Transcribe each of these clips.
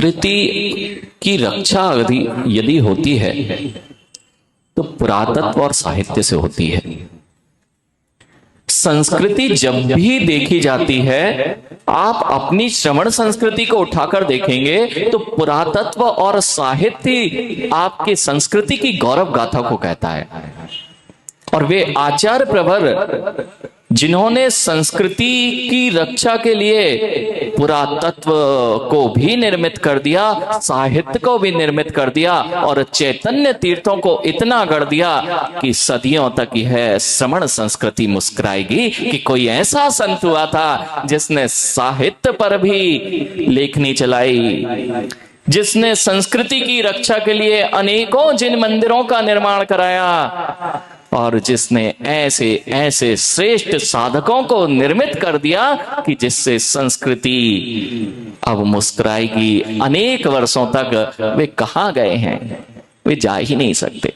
संस्कृति की रक्षा यदि होती है तो पुरातत्व और साहित्य से होती है। संस्कृति जब भी देखी जाती है, आप अपनी श्रवण संस्कृति को उठाकर देखेंगे तो पुरातत्व और साहित्य आपकी संस्कृति की गौरव गाथा को कहता है। और वे आचार्य प्रवर जिन्होंने संस्कृति की रक्षा के लिए पुरातत्व को भी निर्मित कर दिया, साहित्य को भी निर्मित कर दिया और चैतन्य तीर्थों को इतना गढ़ दिया कि सदियों तक यह श्रवण संस्कृति मुस्कुराएगी कि कोई ऐसा संत हुआ था जिसने साहित्य पर भी लेखनी चलाई, जिसने संस्कृति की रक्षा के लिए अनेकों जिन मंदिरों का निर्माण कराया और जिसने ऐसे ऐसे श्रेष्ठ साधकों को निर्मित कर दिया कि जिससे संस्कृति अब मुस्कुराएगी। अनेक वर्षों तक वे कहां गए हैं? वे जा ही नहीं सकते।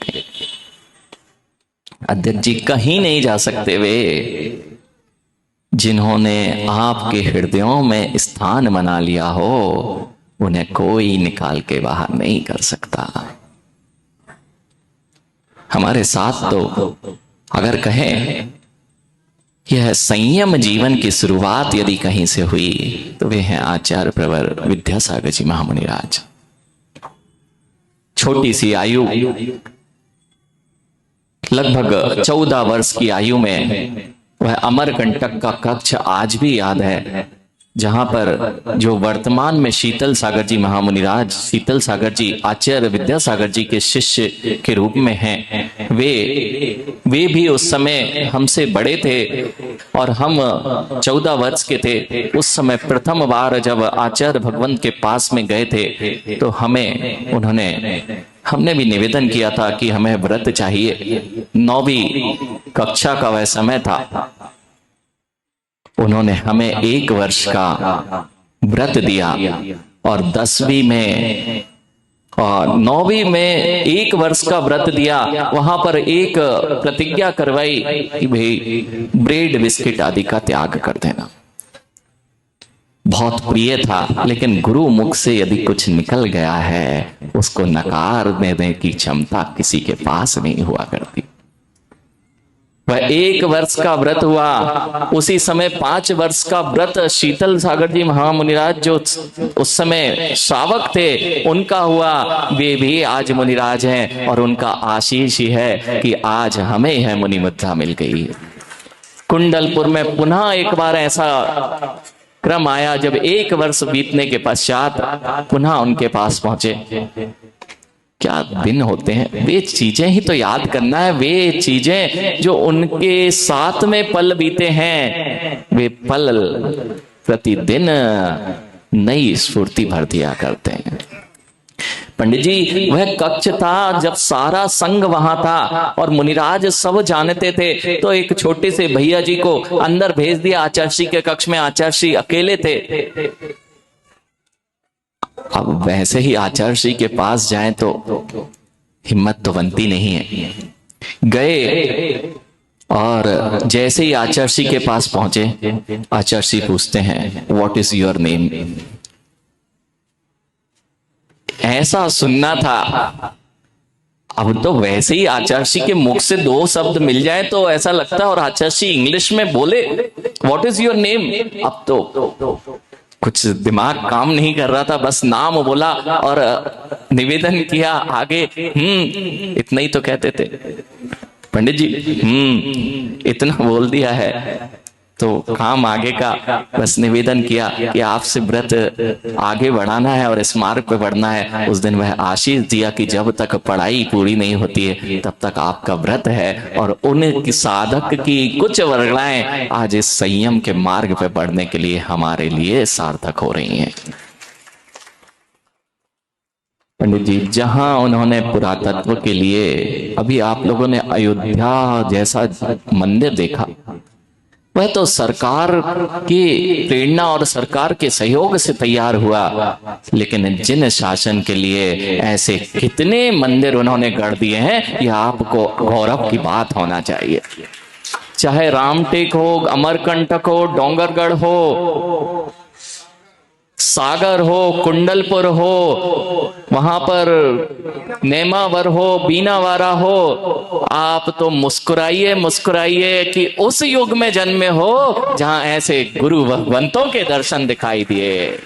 अध्यक्ष जी कहीं नहीं जा सकते। वे जिन्होंने आपके हृदयों में स्थान बना लिया हो, उन्हें कोई निकाल के बाहर नहीं कर सकता। हमारे साथ तो अगर कहें यह संयम जीवन की शुरुआत यदि कहीं से हुई तो वे हैं आचार्य प्रवर विद्यासागर जी महामुनिराज। छोटी सी आयु, लगभग 14 वर्ष की आयु में वह अमरकंटक का कक्ष आज भी याद है, जहां पर जो वर्तमान में शीतल सागर जी महामुनिराज, शीतल सागर जी आचार्य विद्यासागर जी के शिष्य के रूप में हैं। वे भी उस समय हमसे बड़े थे और हम 14 वर्ष के थे। उस समय प्रथम बार जब आचार्य भगवंत के पास में गए थे तो हमने भी निवेदन किया था कि हमें व्रत चाहिए। 9वीं कक्षा का वह समय था। उन्होंने हमें 1 वर्ष का व्रत दिया और 10वीं में और 9वीं में 1 वर्ष का व्रत दिया। वहां पर एक प्रतिज्ञा करवाई कि भाई ब्रेड बिस्किट आदि का त्याग कर देना। बहुत प्रिय था, लेकिन गुरु मुख से यदि कुछ निकल गया है उसको नकार देने की क्षमता किसी के पास नहीं हुआ करती। वह 1 वर्ष का व्रत हुआ। उसी समय 5 वर्ष का व्रत शीतल सागर जी महामुनिराज जो उस समय श्रावक थे उनका हुआ। वे भी आज मुनिराज हैं और उनका आशीष ही है कि आज हमें यह मुनि मुद्रा मिल गई है। कुंडलपुर में पुनः एक बार ऐसा क्रम आया जब 1 वर्ष बीतने के पश्चात पुनः उनके पास पहुंचे। क्या दिन होते हैं! वे चीजें ही तो याद करना है, वे चीजें जो उनके साथ में पल बीते हैं, वे पल प्रतिदिन नई स्फूर्ति भर दिया करते हैं। पंडित जी, वह कक्ष था जब सारा संघ वहां था और मुनिराज सब जानते थे, तो एक छोटे से भैया जी को अंदर भेज दिया आचार्य श्री के कक्ष में। आचार्य श्री अकेले थे। अब वैसे ही आचार्य श्री के पास जाएं तो हिम्मत तो बनती नहीं है। गए और जैसे ही आचार्य श्री के पास पहुंचे, आचार्य श्री पूछते हैं व्हाट इज योर नेम। ऐसा सुनना था। अब तो वैसे ही आचार्य श्री के मुख से 2 शब्द मिल जाए तो ऐसा लगता है, और आचार्य श्री इंग्लिश में बोले व्हाट इज योर नेम। अब तो कुछ दिमाग काम नहीं कर रहा था, बस नाम बोला और निवेदन किया आगे। इतना ही तो कहते थे पंडित जी। इतना बोल दिया है तो काम आगे का। बस निवेदन किया कि आपसे व्रत आगे बढ़ाना है और इस मार्ग पे बढ़ना है। उस दिन वह आशीष दिया कि जब तक पढ़ाई पूरी नहीं होती है तब तक आपका व्रत है, और उन साधक की कुछ वर्गलाएं आज इस संयम के मार्ग पे बढ़ने के लिए हमारे लिए सार्थक हो रही हैं। पंडित जी, जहां उन्होंने पुरातत्व के लिए, अभी आप लोगों ने अयोध्या जैसा मंदिर देखा, वह तो सरकार की प्रेरणा और सरकार के सहयोग से तैयार हुआ, लेकिन जिन शासन के लिए ऐसे कितने मंदिर उन्होंने गढ़ दिए हैं, यह आपको गौरव की बात होना चाहिए। चाहे रामटेक हो, अमरकंटक हो, डोंगरगढ़ हो, सागर हो, कुंडलपुर हो, वहां पर नेमावर हो, बीनावारा हो, आप तो मुस्कुराइए मुस्कुराइए कि उस युग में जन्मे हो जहां ऐसे गुरु भगवंतों के दर्शन दिखाई दिए।